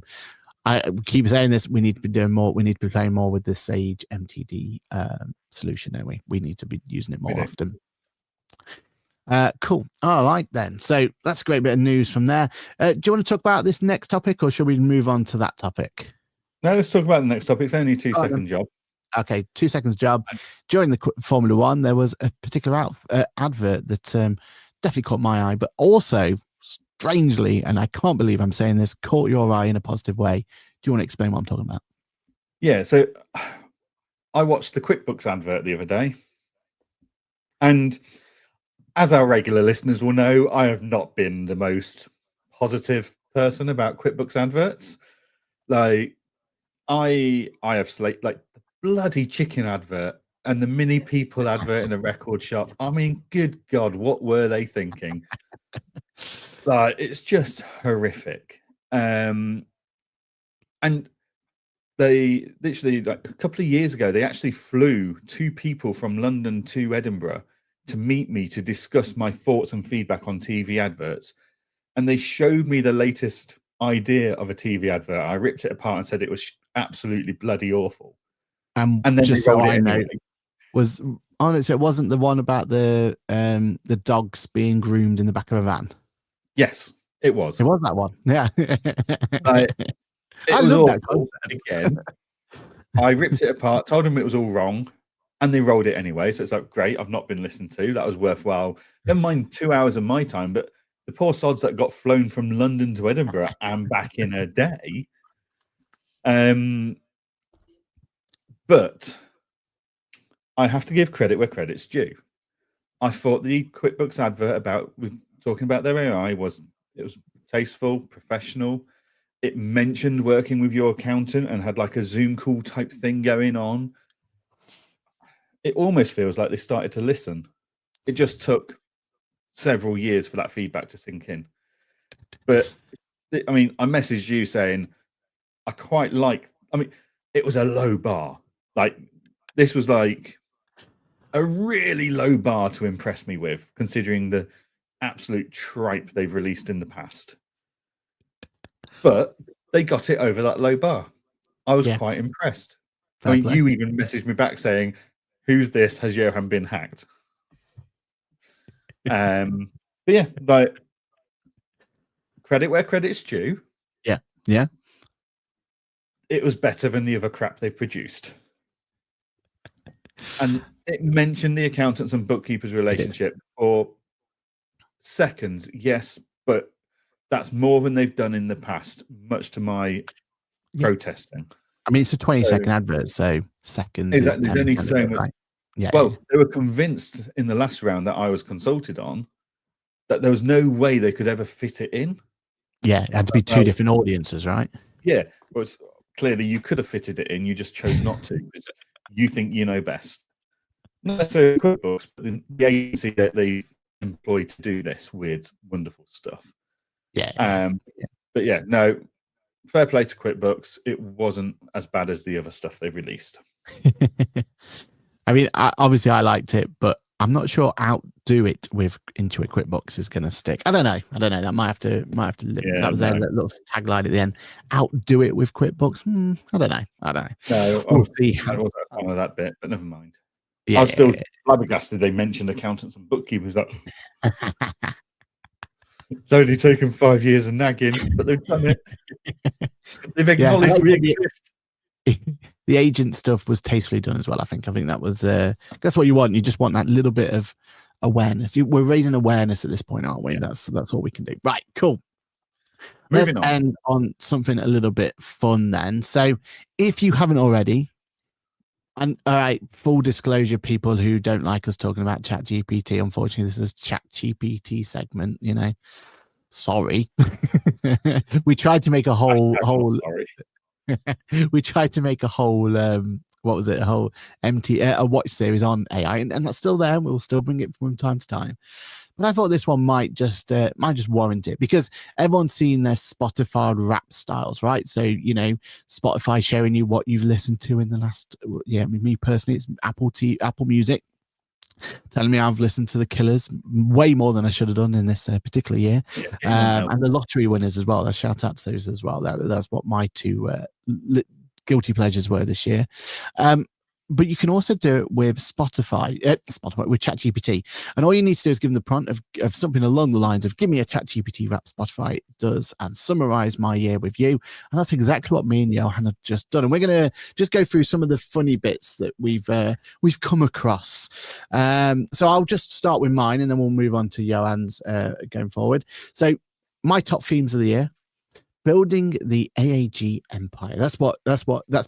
keep saying this. We need to be doing more. We need to be playing more with the Sage MTD solution, don't we? We need to be using it more often. Cool. All right, then. So that's a great bit of news from there. Do you want to talk about this next topic, or should we move on to that topic? No, let's talk about the next topic. It's only a 2-second job. Okay, 2 seconds job. During the Formula One, there was a particular advert that definitely caught my eye, but also strangely, and I can't believe I'm saying this, caught your eye in a positive way. Do you want to explain what I'm talking about? Yeah, so I watched the QuickBooks advert the other day, And as our regular listeners will know, I have not been the most positive person about QuickBooks adverts. Like, I have like the bloody chicken advert and the mini people advert in a record shop. I mean, good God, what were they thinking? Like, it's just horrific. And they literally, like a couple of years ago, they actually flew 2 people from London to Edinburgh to meet me to discuss my thoughts and feedback on TV adverts. And they showed me the latest idea of a TV advert. I ripped it apart and said it was absolutely bloody awful. And then just they rolled so it I anyway. know, was honest, it wasn't the one about the dogs being groomed in the back of a van. Yes, it was. It was that one. Yeah. It was awful. Again, I ripped it apart, told them it was all wrong, and they rolled it anyway. So it's like, great, I've not been listened to. That was worthwhile. Never mind 2 hours of my time, but the poor sods that got flown from London to Edinburgh and back in a day. But I have to give credit where credit's due. I thought the QuickBooks advert talking about their AI was tasteful, professional. It mentioned working with your accountant and had like a Zoom call type thing going on. It almost feels like they started to listen. It just took several years for that feedback to sink in. But I mean, I messaged you saying it was a low bar. Like, this was like a really low bar to impress me with, considering the absolute tripe they've released in the past. But they got it over that low bar. I was quite impressed. Fair I mean, play. you even messaged me back saying, "Who's this? Has Johann been hacked?" But yeah, like, credit where credit's due. Yeah. Yeah. It was better than the other crap they've produced. And it mentioned the accountants and bookkeepers relationship for seconds, yes, but that's more than they've done in the past, much to my protesting. I mean, it's a 20-second advert, so seconds is 10%. There's only so much. Right? Yeah. Well, they were convinced in the last round that I was consulted on that there was no way they could ever fit it in. Yeah, it had to be 2 different audiences, right? Yeah, well, clearly you could have fitted it in, you just chose not to because you think you know best. Not necessarily QuickBooks, but the agency that they've employed to do this weird, wonderful stuff. Yeah. But yeah, no, fair play to QuickBooks. It wasn't as bad as the other stuff they've released. I mean, obviously I liked it, but I'm not sure outdo it with Intuit QuickBooks is going to stick. I don't know. That might have to live. Yeah, that was their little tagline at the end. Outdo it with QuickBooks. I don't know. No, we'll see. I wasn't a fan of that bit, but never mind. Yeah, I was still flabbergasted they mentioned accountants and bookkeepers. Like, it's only taken 5 years of nagging, but they've done it. They've acknowledged we exist. The agent stuff was tastefully done as well. I think that was that's what you want. You just want that little bit of awareness. We're raising awareness at this point, aren't we? Yeah. That's all we can do. Right, cool. Let's end on something a little bit fun then. So if you haven't already, and all right, full disclosure, people who don't like us talking about ChatGPT, unfortunately, this is ChatGPT segment, sorry. We tried to make a whole we tried to make a whole what was it, a whole a watch series on AI, and that's still there, and we'll still bring it from time to time. But I thought this one might just warrant it, because everyone's seen their Spotify rap styles, right? So, Spotify showing you what you've listened to in the last, me personally, it's Apple Music telling me I've listened to the Killers way more than I should have done in this particular year. And the lottery winners as well. A shout out to those as well. That's what my 2 guilty pleasures were this year. But you can also do it with Spotify with ChatGPT. And all you need to do is give them the prompt of something along the lines of, give me a ChatGPT rap Spotify does and summarize my year with you. And that's exactly what me and Johann have just done. And we're going to just go through some of the funny bits that we've come across. So I'll just start with mine, and then we'll move on to Johann's going forward. So my top themes of the year: building the AAG empire. That's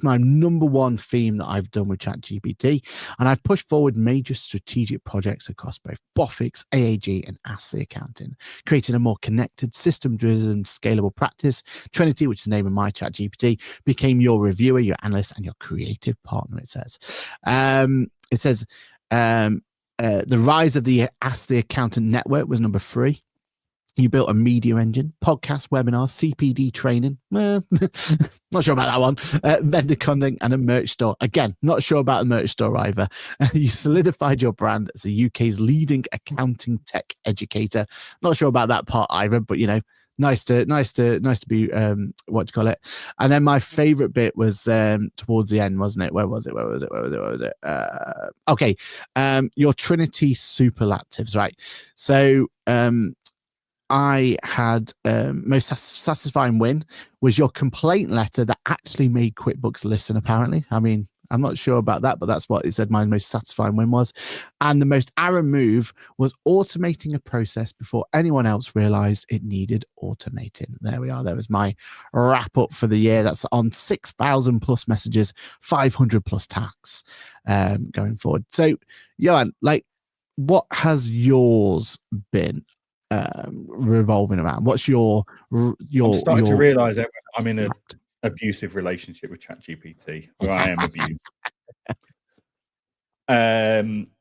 my number one theme that I've done with ChatGPT, and I've pushed forward major strategic projects across both Boffix, AAG, and Ask the Accountant, creating a more connected, system-driven, scalable practice. Trinity, which is the name of my ChatGPT, became your reviewer, your analyst, and your creative partner. It says. The rise of the Ask the Accountant network was number 3. You built a media engine, podcast, webinars, CPD training. Not sure about that one. Vendor content and a merch store. Again, not sure about the merch store either. You solidified your brand as the UK's leading accounting tech educator. Not sure about that part either, but nice to be what do you call it? And then my favorite bit was towards the end, wasn't it? Where was it? Okay. Your Trinity superlatives, right? So I had most satisfying win was your complaint letter that actually made QuickBooks listen, apparently. I mean, I'm not sure about that, but that's what it said my most satisfying win was. And the most arrow move was automating a process before anyone else realized it needed automating. There we are. There was my wrap up for the year. That's on 6,000 plus messages, 500 plus tasks going forward. So, Johann, what has yours been revolving around? What's your I'm starting to realize that I'm in an abusive relationship with ChatGPT, or I am abused.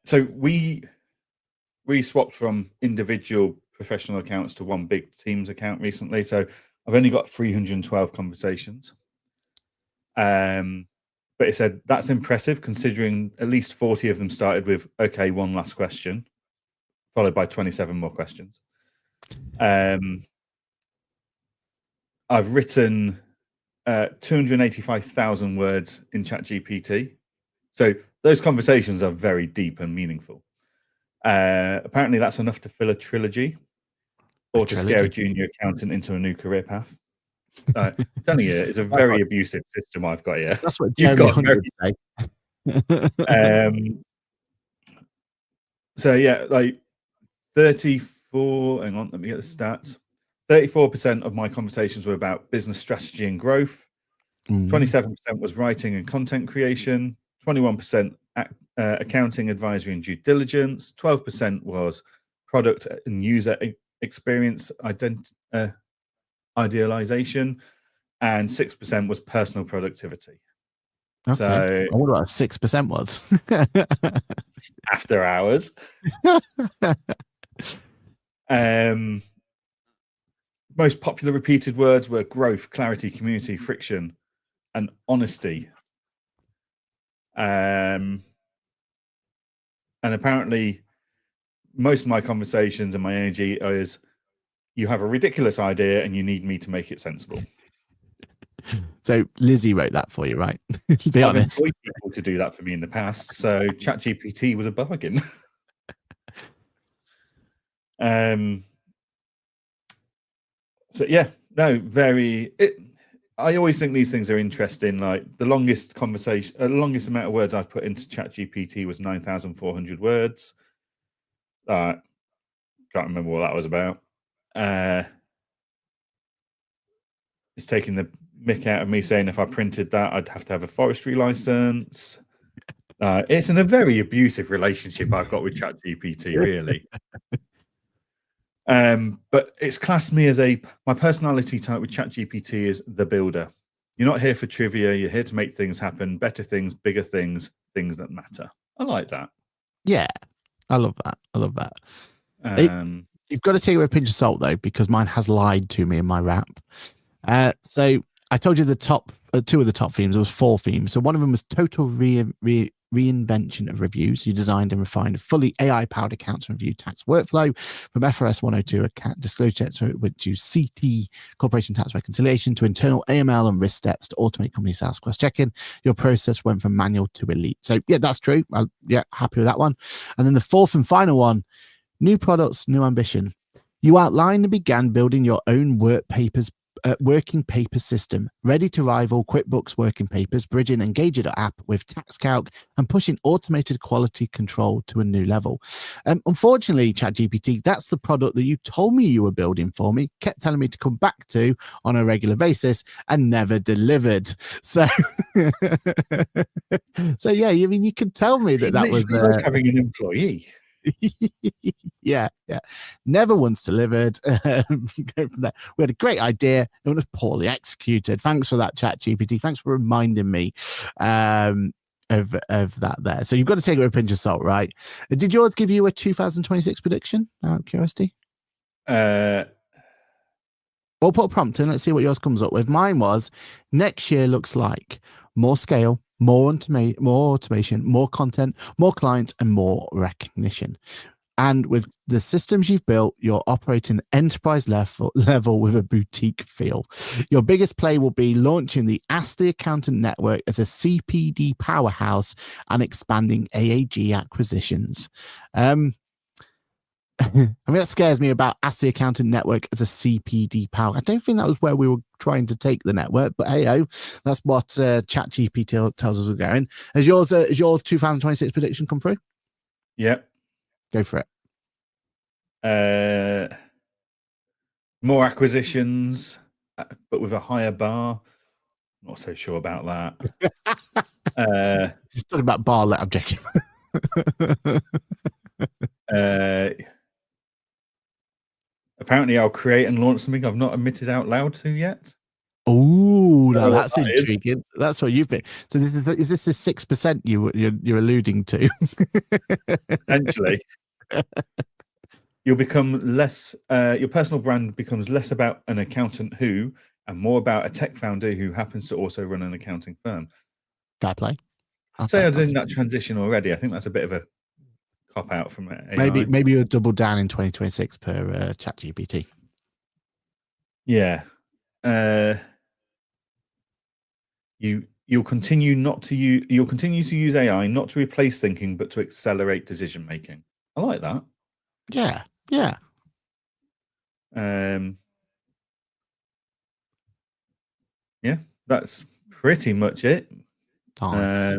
So we swapped from individual professional accounts to one big Teams account recently. So I've only got 312 conversations. But it said that's impressive considering at least 40 of them started with, okay, one last question, followed by 27 more questions. I've written 285,000 words in ChatGPT. So those conversations are very deep and meaningful. Apparently that's enough to fill a trilogy or to scare a junior accountant into a new career path. I'm telling you, it's a very abusive system I've got here. That's what Jeremy Hunt would say. So yeah, 34, hang on, let me get the stats. 34% of my conversations were about business strategy and growth. 27% was writing and content creation. 21% accounting, advisory, and due diligence. 12% was product and user experience idealization. And 6% was personal productivity. Okay. So I wonder what 6% was. After hours. Most popular repeated words were growth, clarity, community, friction, and honesty. And apparently most of my conversations and my energy is you have a ridiculous idea and you need me to make it sensible. So Lizzie wrote that for you, right? Be I've honest. employed people to do that for me in the past, so ChatGPT was a bargain. So yeah, no, I always think these things are interesting. Like the longest amount of words I've put into ChatGPT was 9,400 words. Can't remember what that was about. It's taking the mick out of me saying if I printed that, I'd have to have a forestry license. It's in a very abusive relationship I've got with ChatGPT, really. But it's classed me as my personality type with ChatGPT is the builder. You're not here for trivia. You're here to make things happen, better things, bigger things, things that matter. I like that. Yeah, I love that. You've got to take it with a pinch of salt though, because mine has lied to me in my wrap. So I told you the top 2 of the top themes. There was 4 themes. So one of them was total reinvention of reviews. You designed and refined a fully AI-powered accounts review tax workflow from FRS 102 account disclosure checks, which use CT corporation tax reconciliation to internal AML and risk steps to automate company sales cross-checking. Your process went from manual to elite. So yeah, that's true. Happy with that one. And then the 4th and final one, new products, new ambition. You outlined and began building your own work papers working paper system, ready to rival QuickBooks Working Papers, bridging Engager app with TaxCalc and pushing automated quality control to a new level. Unfortunately, ChatGPT, that's the product that you told me you were building for me, kept telling me to come back to on a regular basis, and never delivered. So, so yeah, I mean, you could tell me that It's was like having an employee. yeah, never once delivered. Go from there. We had a great idea, it was poorly executed. Thanks for that, ChatGPT. Thanks for reminding me of that there. So you've got to take it with a pinch of salt, right? Did yours give you a 2026 prediction out of curiosity? We'll put a prompt in. Let's see what yours comes up with. Mine was, next year looks like more scale, more automation, more content, more clients, and more recognition. And with the systems you've built, you're operating enterprise level with a boutique feel. Your biggest play will be launching the Ask the Accountant network as a CPD powerhouse and expanding AAG acquisitions. I mean, that scares me about Ask the Accountant network as a CPD power. I don't think that was where we were trying to take the network, but hey, that's what ChatGPT tells us we're going. Has your 2026 prediction come through? Yep. Go for it. More acquisitions, but with a higher bar. Not so sure about that. Talking about bar-let objection. Apparently, I'll create and launch something I've not admitted out loud to yet. Oh, now that's intriguing. That's what you've been. So is this the 6% you're alluding to? Potentially. You'll become less. Your personal brand becomes less about an accountant who, and more about a tech founder who happens to also run an accounting firm. Fair play. I'd say I'm doing that transition already. I think that's a bit of a cop out from AI. Maybe you'll double down in 2026 per ChatGPT. Yeah. You'll continue to use AI not to replace thinking, but to accelerate decision making. I like that. Yeah. Yeah, that's pretty much it. Nice.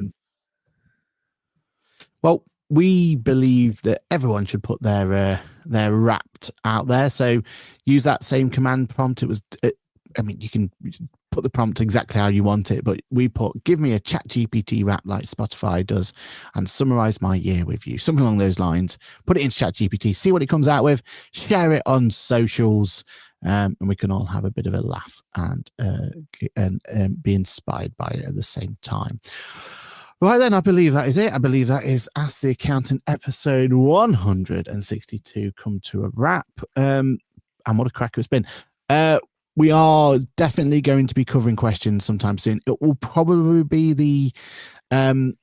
Well, we believe that everyone should put their wrapped out there. So use that same command prompt. I mean, you can put the prompt exactly how you want it, but we put, give me a ChatGPT wrap like Spotify does and summarize my year with you. Something along those lines. Put it into ChatGPT, see what it comes out with, share it on socials, and we can all have a bit of a laugh and be inspired by it at the same time. Right then, I believe that is it. I believe that is Ask the Accountant episode 162 come to a wrap. And what a cracker it's been. We are definitely going to be covering questions sometime soon. It will probably be the kind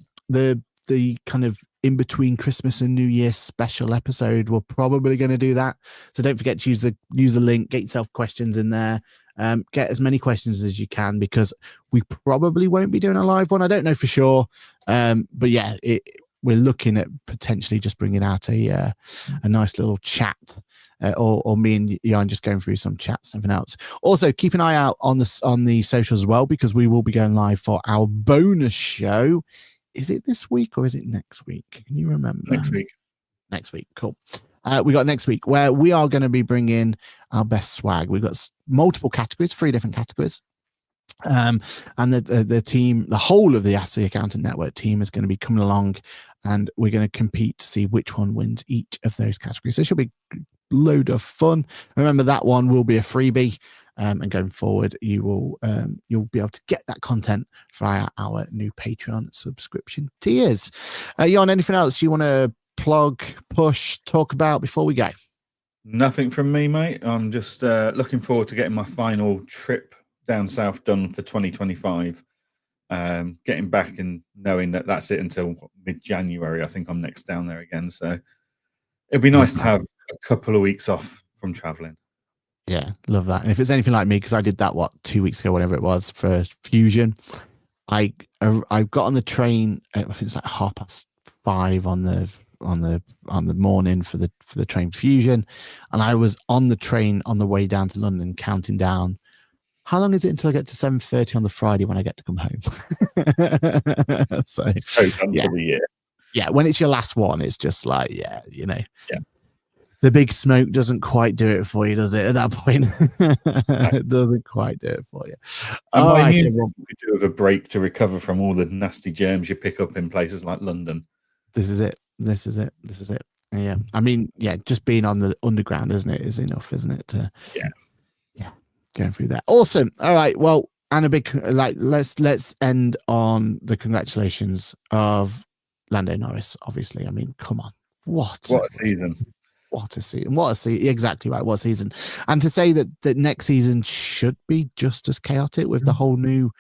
of in between Christmas and New Year special episode. We're probably going to do that. So don't forget to use the link, get yourself questions in there. Get as many questions as you can, because we probably won't be doing a live one. I don't know for sure. But yeah, we're looking at potentially just bringing out a nice little chat, or me and Johann just going through some chats and everything else. Also, keep an eye out on the socials as well, because we will be going live for our bonus show. Is it this week or is it next week? Can you remember? Next week. Next week. Cool. We got next week where we are going to be bringing our best swag. We've got multiple categories, 3 different categories. And the team, the whole of the Ask the Accountant Network team is going to be coming along, and we're going to compete to see which one wins each of those categories. So it should be a load of fun. Remember, that one will be a freebie. And going forward, you'll be able to get that content via our new Patreon subscription tiers. Johann, anything else you want to plug, push, talk about before we go? Nothing from me, mate. I'm just looking forward to getting my final trip down south done for 2025. Getting back and knowing that that's it until mid-January. I think I'm next down there again. So it'd be nice to have a couple of weeks off from traveling. Yeah, love that. And if it's anything like me, because I did that 2 weeks ago, whatever it was, for Fusion, I got on the train. I think it's like 5:30 on the morning for the train Fusion, and I was on the train on the way down to London, counting down how long is it until I get to 7:30 on the Friday when I get to come home? So done yeah. for the year. Yeah, when it's your last one, it's just like, yeah, you know. Yeah. The big smoke doesn't quite do it for you, does it? At that point, it doesn't quite do it for you. And All my right, immune everyone. system could do with a break to recover from all the nasty germs you pick up in places like London. This is it. This is it. This is it. Yeah. I mean, yeah, just being on the underground, isn't it, is enough, isn't it? Yeah. Going through that. Awesome. All right. Well, and a big let's end on the congratulations of Lando Norris. Obviously, I mean, come on, what a season! What a season! What a season! Exactly right. What a season! And to say that next season should be just as chaotic with the whole new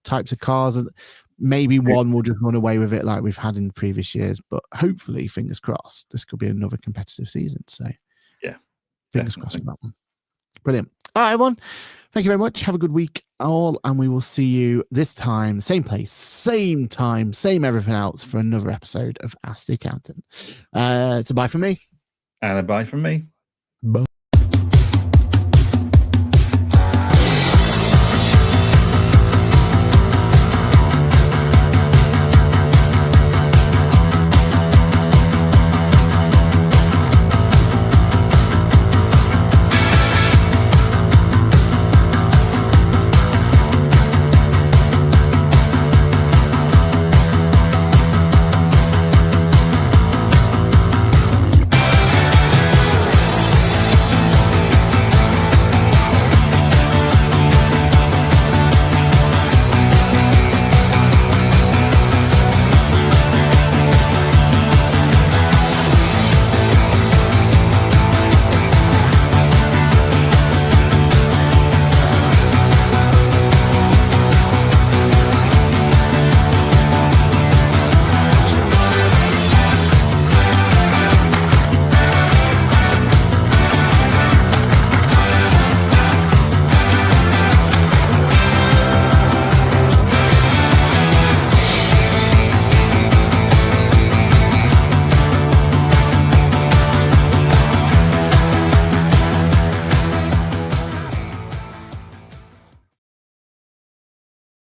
types of cars, and maybe one will just run away with it like we've had in previous years. But hopefully, fingers crossed, this could be another competitive season. So yeah, fingers crossed for that one. Brilliant. All right, everyone. Thank you very much. Have a good week, all, and we will see you this time, same place, same time, same everything else for another episode of Ask the Accountant. So bye from me. And a bye from me.